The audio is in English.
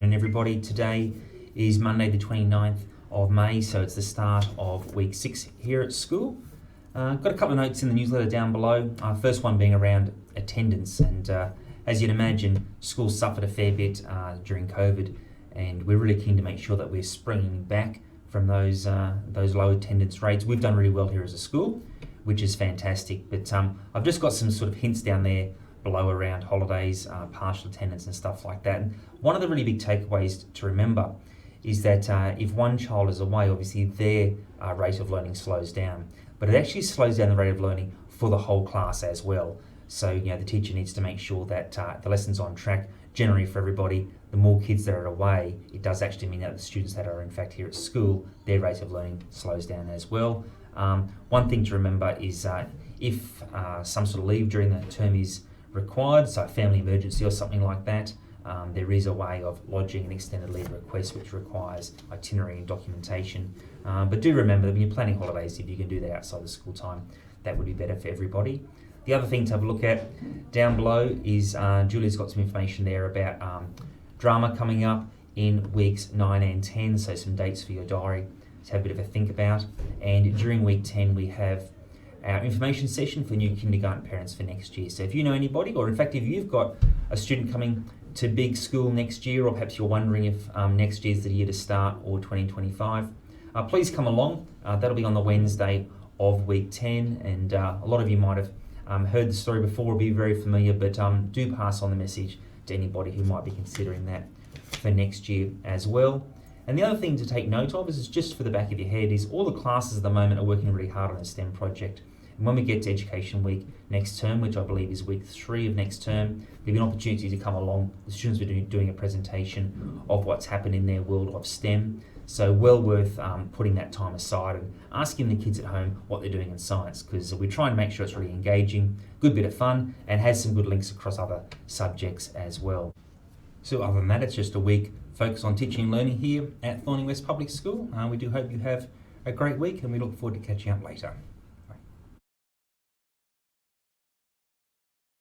And everybody, today is Monday the 29th of May, so it's the start of week 6 here at school. Got a couple of notes in the newsletter down below. First one being around attendance, and as you'd imagine, schools suffered a fair bit during COVID, and we're really keen to make sure that we're springing back from those low attendance rates. We've done really well here as a school, which is fantastic, but I've just got some sort of hints down there below around holidays, partial attendance and stuff like that. And one of the really big takeaways to remember is that if one child is away, obviously their rate of learning slows down, but it actually slows down the rate of learning for the whole class as well. So the teacher needs to make sure that the lesson's on track generally for everybody. The more kids that are away, it does actually mean that the students that are in fact here at school, their rate of learning slows down as well. One thing to remember is if some sort of leave during the term is required, so a family emergency or something like that, there is a way of lodging an extended leave request which requires itinerary and documentation. But do remember that when you're planning holidays, if you can do that outside the school time, that would be better for everybody. The other thing to have a look at down below is Julia's got some information there about drama coming up in weeks 9 and 10, so some dates for your diary to have a bit of a think about. And during week 10 we have our information session for new kindergarten parents for next year. So if you know anybody, or in fact if you've got a student coming to big school next year, or perhaps you're wondering if next year's the year to start or 2025, please come along. That'll be on the Wednesday of week 10, and a lot of you might have heard the story before or be very familiar, but do pass on the message to anybody who might be considering that for next year as well. And the other thing to take note of is just for the back of your head is all the classes at the moment are working really hard on a STEM project. And when we get to Education Week next term, which I believe is week 3 of next term, there'll be an opportunity to come along. The students will be doing a presentation of what's happened in their world of STEM. So well worth putting that time aside and asking the kids at home what they're doing in science, because we try and make sure it's really engaging, good bit of fun, and has some good links across other subjects as well. So other than that, it's just a week focused on teaching and learning here at Thornlie West Public School. We do hope you have a great week, and we look forward to catching up later.